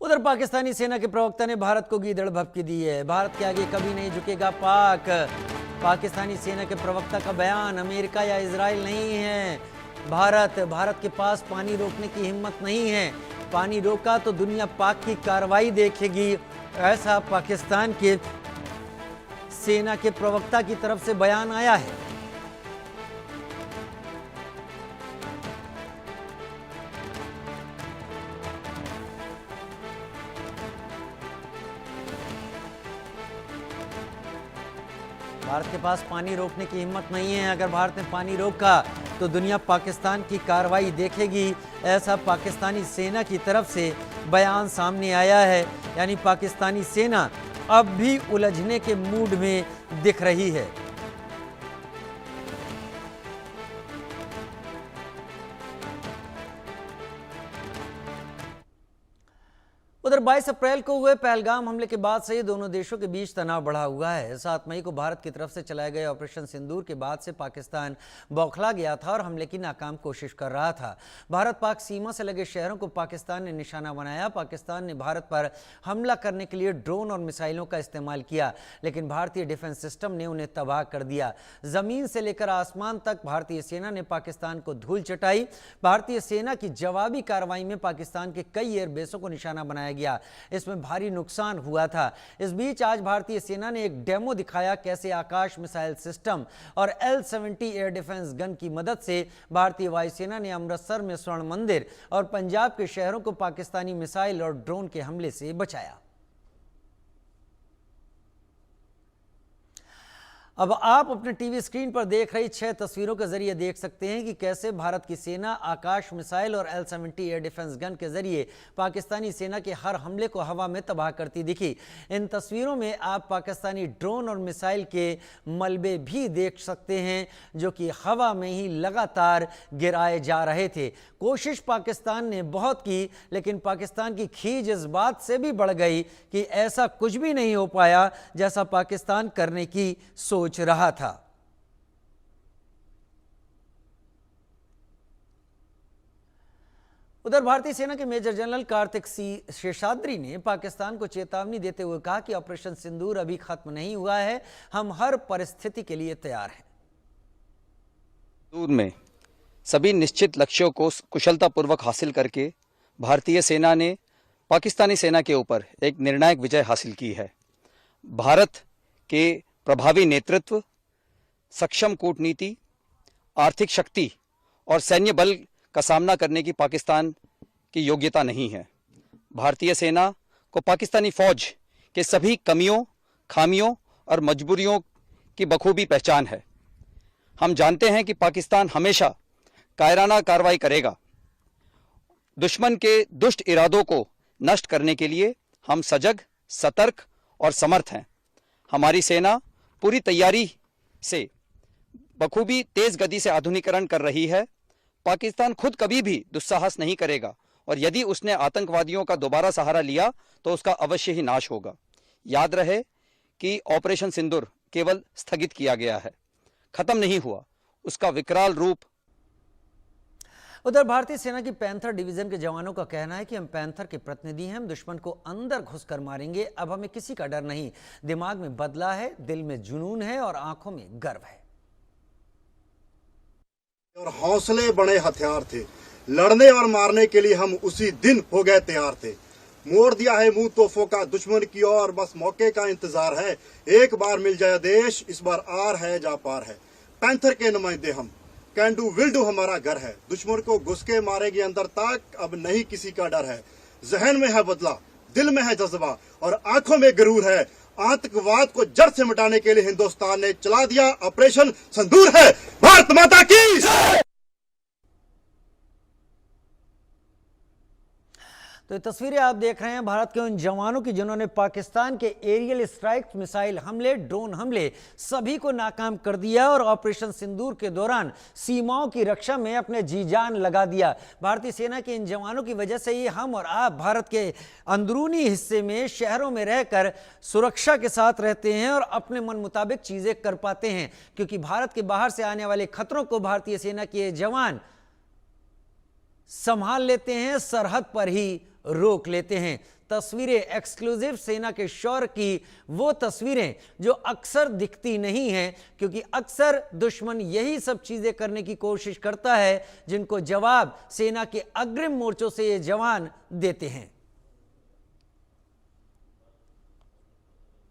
उधर पाकिस्तानी सेना के प्रवक्ता ने भारत को गीदड़ भभकी दी है। भारत के आगे कभी नहीं झुकेगा पाक। पाकिस्तानी सेना के प्रवक्ता का बयान, अमेरिका या इजराइल नहीं है भारत के पास पानी रोकने की हिम्मत नहीं है। पानी रोका तो दुनिया पाक की कार्रवाई देखेगी, ऐसा पाकिस्तान के सेना के प्रवक्ता की तरफ से बयान आया है। भारत के पास पानी रोकने की हिम्मत नहीं है। अगर भारत ने पानी रोका तो दुनिया पाकिस्तान की कार्रवाई देखेगी, ऐसा पाकिस्तानी सेना की तरफ से बयान सामने आया है। यानी पाकिस्तानी सेना अब भी उलझने के मूड में दिख रही है। उधर 22 अप्रैल को हुए पहलगाम हमले के बाद से दोनों देशों के बीच तनाव बढ़ा हुआ है। 7 मई को भारत की तरफ से चलाए गए ऑपरेशन सिंदूर के बाद से पाकिस्तान बौखला गया था और हमले की नाकाम कोशिश कर रहा था। भारत पाक सीमा से लगे शहरों को पाकिस्तान ने निशाना बनाया। पाकिस्तान ने भारत पर हमला करने के लिए ड्रोन और मिसाइलों का इस्तेमाल किया, लेकिन भारतीय डिफेंस सिस्टम ने उन्हें तबाह कर दिया। जमीन से लेकर आसमान तक भारतीय सेना ने पाकिस्तान को धूल चटाई। भारतीय सेना की जवाबी कार्रवाई में पाकिस्तान के कई एयरबेसों को निशाना बनाया गया। इसमें भारी नुकसान हुआ था। इस बीच आज भारतीय सेना ने एक डेमो दिखाया, कैसे आकाश मिसाइल सिस्टम और L-70 एयर डिफेंस गन की मदद से भारतीय वायुसेना ने अमृतसर में स्वर्ण मंदिर और पंजाब के शहरों को पाकिस्तानी मिसाइल और ड्रोन के हमले से बचाया। अब आप अपने टीवी स्क्रीन पर देख रही 6 तस्वीरों के जरिए देख सकते हैं कि कैसे भारत की सेना आकाश मिसाइल और L-70 एयर डिफेंस गन के जरिए पाकिस्तानी सेना के हर हमले को हवा में तबाह करती दिखी। इन तस्वीरों में आप पाकिस्तानी ड्रोन और मिसाइल के मलबे भी देख सकते हैं, जो कि हवा में ही लगातार गिराए जा रहे थे। कोशिश पाकिस्तान ने बहुत की, लेकिन पाकिस्तान की खीज इस बात से भी बढ़ गई कि ऐसा कुछ भी नहीं हो पाया जैसा पाकिस्तान करने की सोच रहा था। उधर भारतीय सेना के मेजर जनरल कार्तिक शेषाद्री ने पाकिस्तान को चेतावनी देते हुए कहा कि ऑपरेशन सिंदूर अभी खत्म नहीं हुआ है, हम हर परिस्थिति के लिए तैयार हैं। दूर में सभी निश्चित लक्ष्यों को कुशलतापूर्वक हासिल करके भारतीय सेना ने पाकिस्तानी सेना के ऊपर एक निर्णायक विजय हासिल की है। भारत के प्रभावी नेतृत्व, सक्षम कूटनीति, आर्थिक शक्ति और सैन्य बल का सामना करने की पाकिस्तान की योग्यता नहीं है। भारतीय सेना को पाकिस्तानी फौज के सभी कमियों, खामियों और मजबूरियों की बखूबी पहचान है। हम जानते हैं कि पाकिस्तान हमेशा कायराना कार्रवाई करेगा। दुश्मन के दुष्ट इरादों को नष्ट करने के लिए हम सजग, सतर्क और समर्थ हैं। हमारी सेना पूरी तैयारी से बखूबी तेज गति से आधुनिकीकरण कर रही है। पाकिस्तान खुद कभी भी दुस्साहस नहीं करेगा और यदि उसने आतंकवादियों का दोबारा सहारा लिया तो उसका अवश्य ही नाश होगा। याद रहे कि ऑपरेशन सिंदूर केवल स्थगित किया गया है, खत्म नहीं हुआ। उसका विकराल रूप। उधर भारतीय सेना की पैंथर डिवीजन के जवानों का कहना है कि हम पैंथर के प्रतिनिधि हैं, हम दुश्मन को अंदर घुसकर मारेंगे। अब हमें किसी का डर नहीं। दिमाग में बदला है, दिल में जुनून है और आंखों में गर्व है। और हौसले बड़े हथियार थे, लड़ने और मारने के लिए हम उसी दिन हो गए तैयार थे। मोड़ दिया है मुंह तोहफों का दुश्मन की ओर, बस मौके का इंतजार है। एक बार मिल जाए देश, इस बार आर है जा पार है। पैंथर के नुमाइंदे हम, कैन डू विल डू हमारा घर है। दुश्मन को घुस के मारेगी अंदर तक, अब नहीं किसी का डर है। जहन में है बदला, दिल में है जज्बा और आंखों में गरूर है। आतंकवाद को जड़ से मिटाने के लिए हिंदुस्तान ने चला दिया ऑपरेशन सिंदूर है। भारत माता की। तो ये तस्वीरें आप देख रहे हैं भारत के उन जवानों की जिन्होंने पाकिस्तान के एरियल स्ट्राइक, मिसाइल हमले, ड्रोन हमले सभी को नाकाम कर दिया और ऑपरेशन सिंदूर के दौरान सीमाओं की रक्षा में अपने जी जान लगा दिया। भारतीय सेना के इन जवानों की वजह से ही हम और आप भारत के अंदरूनी हिस्से में शहरों में रहकर सुरक्षा के साथ रहते हैं और अपने मन मुताबिक चीजें कर पाते हैं, क्योंकि भारत के बाहर से आने वाले खतरों को भारतीय सेना के जवान संभाल लेते हैं, सरहद पर ही रोक लेते हैं। तस्वीरें एक्सक्लूसिव सेना के शौर्य की वो तस्वीरें जो अक्सर दिखती नहीं हैं, क्योंकि अक्सर दुश्मन यही सब चीजें करने की कोशिश करता है जिनको जवाब सेना के अग्रिम मोर्चों से ये जवान देते हैं।